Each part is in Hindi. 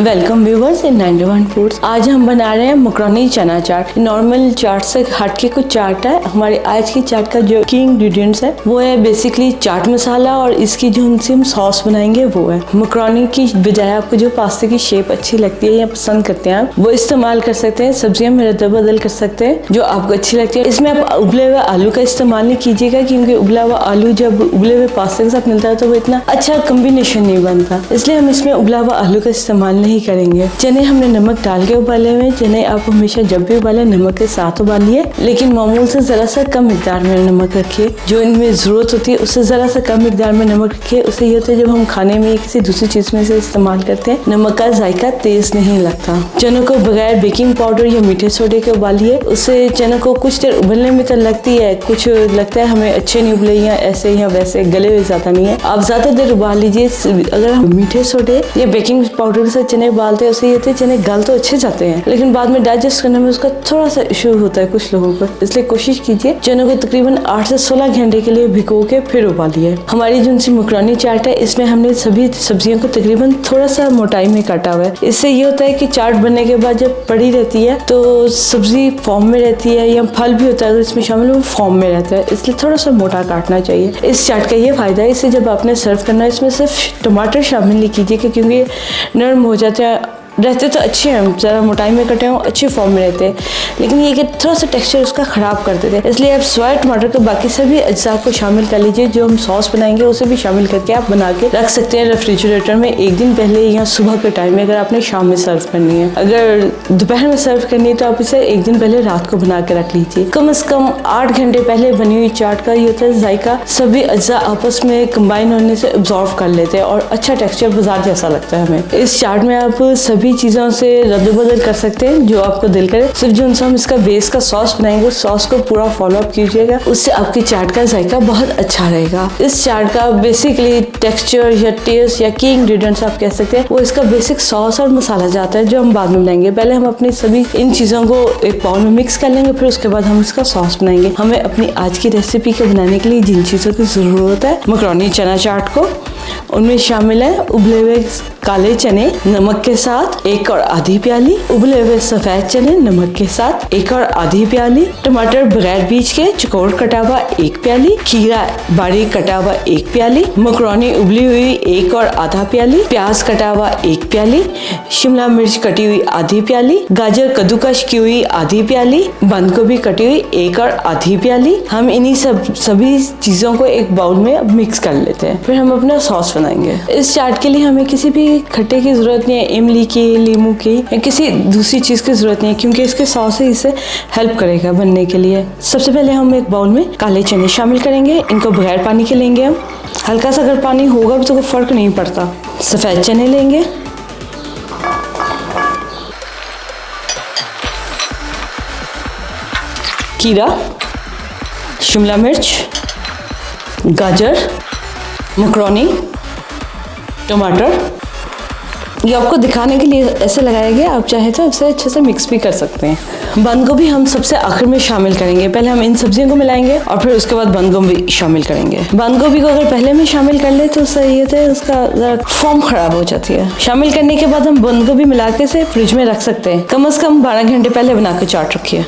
वेलकम व्यूवर्स इन 91 फूड्स। आज हम बना रहे हैं मकरोनी चना चाट। नॉर्मल चाट से हटके कुछ चाट है। हमारे आज की चाट का जो की इंग्रेडिएंट्स है वो है बेसिकली चाट मसाला, और इसकी जो हम सॉस बनाएंगे वो है मकरोनी की बजाय आपको जो पास्ते की शेप अच्छी लगती है या पसंद करते हैं आप वो इस्तेमाल कर सकते हैं। सब्जियां में रद्द बदल कर सकते हैं जो आपको अच्छी लगती है। इसमें आप उबले हुए आलू का इस्तेमाल नहीं कीजिएगा, क्योंकि उबला हुआ आलू जब उबले हुए पास्ते के साथ मिलता है तो वो इतना अच्छा कॉम्बिनेशन नहीं बनता, इसलिए हम इसमें उबला हुआ आलू का इस्तेमाल नहीं करेंगे। चने हमने नमक डाल के उबाले हुए। चने आप हमेशा जब भी उबाले नमक के साथ उबालिए, लेकिन मामूल से जरा सा कम मिकदार में नमक रखिए। जो इनमें जरूरत होती है उससे जरा सा कम मिकदार में नमक रखिए। उससे ये होता है जब हम खाने में किसी दूसरी चीज में से इस्तेमाल करते हैं नमक का जायका तेज नहीं लगता। चनों को बगैर बेकिंग पाउडर या मीठे सोडे के उबालिए। उससे चनों को कुछ देर उबलने में तो लगती है, कुछ लगता है हमें अच्छे नहीं उबले या ऐसे या वैसे गले हुए ज्यादा नहीं है। आप ज्यादा देर उबाल लीजिए। अगर हम मीठे सोडे या बेकिंग पाउडर के साथ चने उबालते हैं उससे ये होते चने गल तो अच्छे जाते हैं, लेकिन बाद में डाइजेस्ट करने में उसका थोड़ा सा इशू होता है कुछ लोगों को। इसलिए कोशिश कीजिए चनों को तकरीबन 8 से 16 घंटे के लिए भिगो के फिर उबालिए। हमारी जो सी मकरोनी चाट है इसमें हमने सभी सब्जियों को तकरीबन थोड़ा सा मोटाई में काटा हुआ है। इससे ये होता है कि चाट बनने के बाद जब पड़ी रहती है तो सब्जी फॉर्म में रहती है, या फल भी होता है तो इसमें शामिल वो फॉर्म में रहता है, इसलिए थोड़ा सा मोटा काटना चाहिए। इस चाट का ये फायदा है, इससे जब आपने सर्व करना है इसमें सिर्फ टमाटर शामिल नहीं कीजिएगा, क्योंकि नरम हो जाते हैं। रहते तो अच्छे हैं, ज़रा मोटाई में कटे हों अच्छे फॉर्म में रहते हैं, लेकिन ये कि थोड़ा सा टेक्सचर उसका ख़राब कर देते हैं। इसलिए आप स्वाद टमाटर के बाकी सभी अज्जा को शामिल कर लीजिए। जो हम सॉस बनाएंगे उसे भी शामिल करके आप बना के रख सकते हैं रेफ्रिजरेटर में एक दिन पहले या सुबह के टाइम में, अगर आपने शाम में सर्व करनी है। अगर दोपहर में सर्व करनी है तो आप इसे एक दिन पहले रात को बना के रख लीजिए। कम से कम 8 घंटे पहले बनी हुई चाट का ये होता है जायका सभी अज्जा आपस में कंबाइन होने से एब्जॉर्व कर लेते हैं और अच्छा टेक्सचर बाजार जैसा लगता है हमें। इस चाट में आप सभी चीजों से रद्द बदल कर सकते हैं जो आपको दिल करे। सिर्फ जो हम इसका बेस का सॉस बनाएंगे उस सॉस को पूरा फॉलो अप कीजिएगा, उससे आपकी चाट का जायका बहुत अच्छा रहेगा। इस चाट का बेसिकली टेक्सचर या टेस्ट या की इंग्रेडिएंट्स आप कह सकते हैं वो इसका बेसिक सॉस और मसाला जाता है जो हम बाद में बनाएंगे। पहले हम अपनी सभी इन चीजों को एक बाउल में मिक्स कर लेंगे, फिर उसके बाद हम इसका सॉस बनाएंगे। हमें अपनी आज की रेसिपी को बनाने के लिए जिन चीजों की जरूरत है मकरोनी चना चाट को, उनमें शामिल है उबले हुए काले चने नमक के साथ 1 और आधी प्याली, उबले हुए सफेद चने नमक के साथ 1 और आधी प्याली, टमाटर बगैर बीज के चौकोर कटा हुआ 1 प्याली, खीरा बारीक कटा हुआ 1 प्याली, मकरोनी उबली हुई 1 और आधा प्याली, प्याज कटा हुआ 1 प्याली, शिमला मिर्च कटी हुई आधी प्याली, गाजर कद्दूकश की हुई आधी प्याली, बंद गोभी कटी हुई 1 और आधी प्याली। हम इन्हीं सभी चीजों को एक बाउल में मिक्स कर लेते हैं, फिर हम अपना सॉस बनाएंगे। इस चाट के लिए हमें किसी भी खट्टे की जरूरत नहीं है, इमली की, नींबू की या किसी दूसरी चीज की जरूरत नहीं है, क्योंकि इसके सॉस ही इसे हेल्प करेगा बनने के लिए। सबसे पहले हम एक बाउल में काले चने शामिल करेंगे। इनको बगैर पानी के लेंगे हम। हल्का सा अगर पानी होगा तो कोई फर्क नहीं पड़ता। सफेद चने लेंगे, खीरा, शिमला मिर्च, गाजर, मकरोनी, टमाटर। ये आपको दिखाने के लिए ऐसे लगाया गया, आप चाहे तो इसे अच्छे से मिक्स भी कर सकते हैं। बंद गोभी हम सबसे आखिर में शामिल करेंगे। पहले हम इन सब्जियों को मिलाएंगे और फिर उसके बाद बंद गोभी शामिल करेंगे। बंद गोभी को अगर पहले में शामिल कर ले तो उससे ये है उसका फॉर्म खराब हो जाती है। शामिल करने के बाद हम बंद गोभी मिला के इसे फ्रिज में रख सकते हैं। कम से कम 12 घंटे पहले बना के चाट रखिए।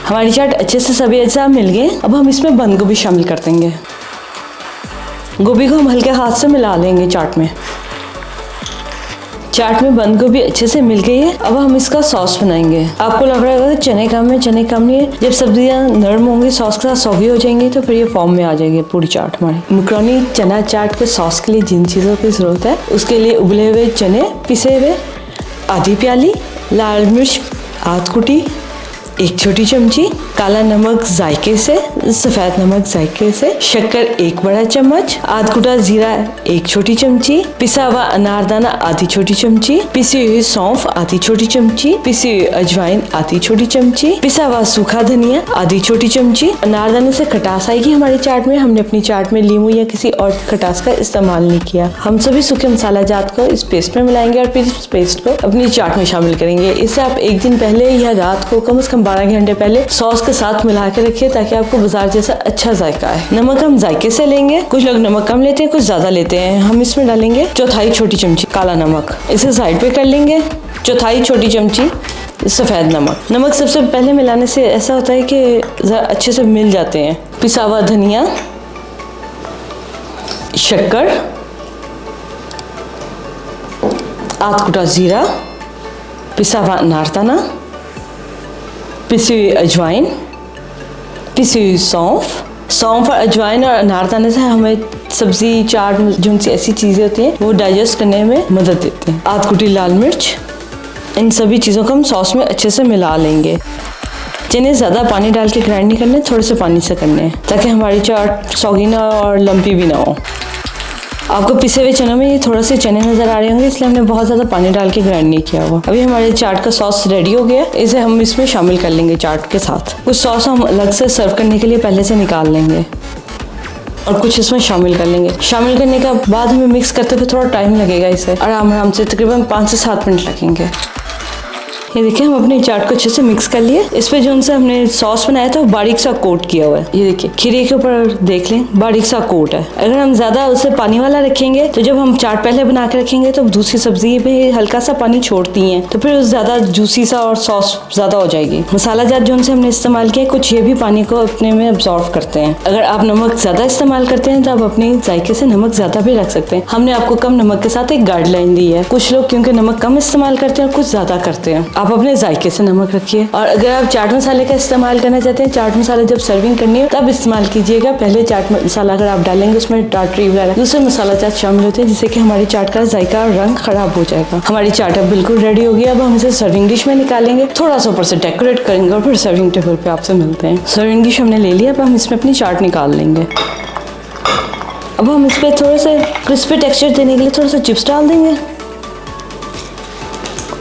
हमारी चाट अच्छे से सभी अज्जा मिल गए। अब हम इसमें बंद गोभी शामिल कर देंगे। गोभी को हम हल्के हाथ से मिला लेंगे चाट में। चाट में बंद गोभी अच्छे से मिल गई है। अब हम इसका सॉस बनाएंगे। आपको लग रहा होगा कि चने कम है, चने कम नहीं है। जब सब्जियां नरम होंगी सॉस के साथ सौगी हो जाएंगी तो फिर ये फॉर्म में आ जाएगी पूरी चाट हमारी। मकरोनी चना चाट के सॉस के लिए जिन चीज़ों की ज़रूरत है उसके लिए उबले हुए चने पिसे हुए आधी प्याली, लाल मिर्च आध कुटी, 1 छोटी चमची, काला नमक जायके से, सफेद नमक जायके से, शक्कर 1 बड़ा चम्मच, आध कुटा जीरा 1 छोटी चमची, पिसा हुआ अनारदाना आधी छोटी चमची, पिसी हुई सौंफ आधी छोटी चमची, पिसी हुई अजवाइन आधी छोटी चमची, पिसा हुआ सूखा धनिया आधी छोटी चमची। अनारदाने से खटास आएगी हमारी चाट में, हमने अपनी चाट में लींबू या किसी और खटास का इस्तेमाल नहीं किया। हम सभी सूखे मसाला जात को इस पेस्ट में मिलाएंगे और फिर इस पेस्ट को अपनी चाट में शामिल करेंगे। इसे आप एक दिन पहले या रात को कम से कम 12 घंटे पहले सॉस के साथ मिला के रखिए ताकि आपको बाजार जैसा अच्छा जायका आए। नमक हम जायके से लेंगे, कुछ लोग नमक कम लेते हैं, कुछ ज्यादा लेते हैं। हम इसमें डालेंगे 1/4 छोटी चमची काला नमक, इसे साइड पे कर लेंगे। 1/4 छोटी चमची सफेद नमक। नमक सबसे पहले मिलाने से ऐसा होता है कि अच्छे से मिल जाते हैं। पिसा हुआ धनिया, शक्कर, आध कुटा जीरा, पिसा हुआ अनारदाना, पिसी हुई अजवाइन, पिसी हुई सौंफ। सौंफ और अजवाइन और अनारदाने से हमें सब्जी, चाट, जो सी ऐसी चीज़ें होती हैं वो डाइजेस्ट करने में मदद देते हैं। आध कुटी लाल मिर्च। इन सभी चीज़ों को हम सॉस में अच्छे से मिला लेंगे। जिन्हें ज़्यादा पानी डाल के ग्राइंड नहीं करने, थोड़े से पानी से करने हैं ताकि हमारी चाट सौगी ना और लम्पी भी ना हो। आपको पिसे हुए चनों में ये थोड़ा से चने नजर आ रहे होंगे, इसलिए हमने बहुत ज़्यादा पानी डाल के ग्राइंड नहीं किया हुआ। अभी हमारे चाट का सॉस रेडी हो गया, इसे हम इसमें शामिल कर लेंगे चाट के साथ। कुछ सॉस हम अलग से सर्व करने के लिए पहले से निकाल लेंगे और कुछ इसमें शामिल कर लेंगे। शामिल करने के बाद हमें मिक्स करते हुए थोड़ा टाइम लगेगा, इसे आराम से तकरीबन 5 से 7 मिनट लगेंगे। ये देखिए हम अपनी चाट को अच्छे से मिक्स कर लिए। इस पे जो उनसे हमने सॉस बनाया था वो बारीक सा कोट किया हुआ है। ये देखिए खीरे के ऊपर देख लें बारीक सा कोट है। अगर हम ज्यादा उसे पानी वाला रखेंगे तो जब हम चाट पहले बना के रखेंगे तो दूसरी सब्जी में हल्का सा पानी छोड़ती हैं, तो फिर ज्यादा जूसी सा और सॉस ज्यादा हो जाएगी। मसाला जात जो उनसे हमने इस्तेमाल किया कुछ ये भी पानी को अपने में अब्सॉर्ब करते हैं। अगर आप नमक ज्यादा इस्तेमाल करते हैं तो आप अपने जायके से नमक ज्यादा भी रख सकते हैं। हमने आपको कम नमक के साथ एक गाइडलाइन दी है। कुछ लोग क्योंकि नमक कम इस्तेमाल करते हैं और कुछ ज्यादा करते हैं। आप अपने जायके से नमक रखिए। और अगर आप चाट मसाले का इस्तेमाल करना चाहते हैं, चाट मसाला जब सर्विंग करनी हो तब इस्तेमाल कीजिएगा। पहले चाट मसाला अगर आप डालेंगे उसमें टाटरी वगैरह दूसरे मसाला चाट शामिल होते हैं जिससे कि हमारी चाट का जायका और रंग खराब हो जाएगा। हमारी चाट अब बिल्कुल रेडी हो गई। अब हम इसे सर्विंग डिश में निकालेंगे, थोड़ा सा ऊपर से डेकोरेट करेंगे और फिर सर्विंग टेबल पे आपसे मिलते हैं। सर्विंग डिश हमने ले लिया, अब हम इसमें अपनी चाट निकाल लेंगे। अब हम इस पर थोड़े से क्रिस्पी टेक्सचर देने के लिए थोड़ा सा चिप्स डाल देंगे,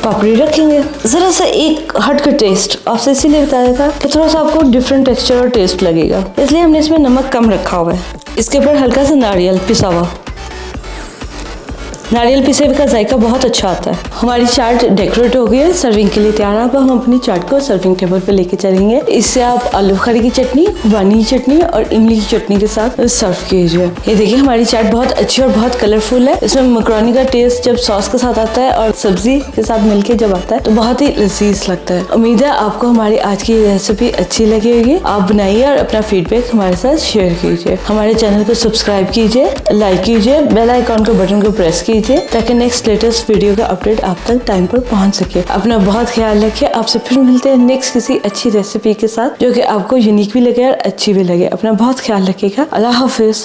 पापड़ी रखेंगे। जरा सा एक हट का टेस्ट आपसे इसीलिए बताया था कि थोड़ा सा आपको डिफरेंट टेक्सचर और टेस्ट लगेगा, इसलिए हमने इसमें नमक कम रखा हुआ है। इसके ऊपर हल्का सा नारियल पिसा हुआ, नारियल पिसे हुए का जायका बहुत अच्छा आता है। हमारी चाट डेकोरेट हो गई है, सर्विंग के लिए तैयार है। अब हम अपनी चाट को सर्विंग टेबल पे लेके चलेंगे। इससे आप आलू बुखारे की चटनी, वानी की चटनी और इमली की चटनी के साथ सर्व कीजिए। ये देखिए हमारी चाट बहुत अच्छी और बहुत कलरफुल है। इसमें मकरोनी का टेस्ट जब सॉस के साथ आता है और सब्जी के साथ मिलके जब आता है तो बहुत ही लजीज लगता है। उम्मीद है आपको हमारी आज की रेसिपी अच्छी लगी होगी। आप बनाइए और अपना फीडबैक हमारे साथ शेयर कीजिए। हमारे चैनल को सब्सक्राइब कीजिए, लाइक कीजिए, बेल आइकॉन के बटन को प्रेस कीजिए ताकि नेक्स्ट लेटेस्ट वीडियो का अपडेट आप तक टाइम पर पहुंच सके। अपना बहुत ख्याल रखिए। आपसे फिर मिलते हैं नेक्स्ट किसी अच्छी रेसिपी के साथ जो कि आपको यूनिक भी लगे और अच्छी भी लगे। अपना बहुत ख्याल रखिएगा। अल्लाह हाफिज।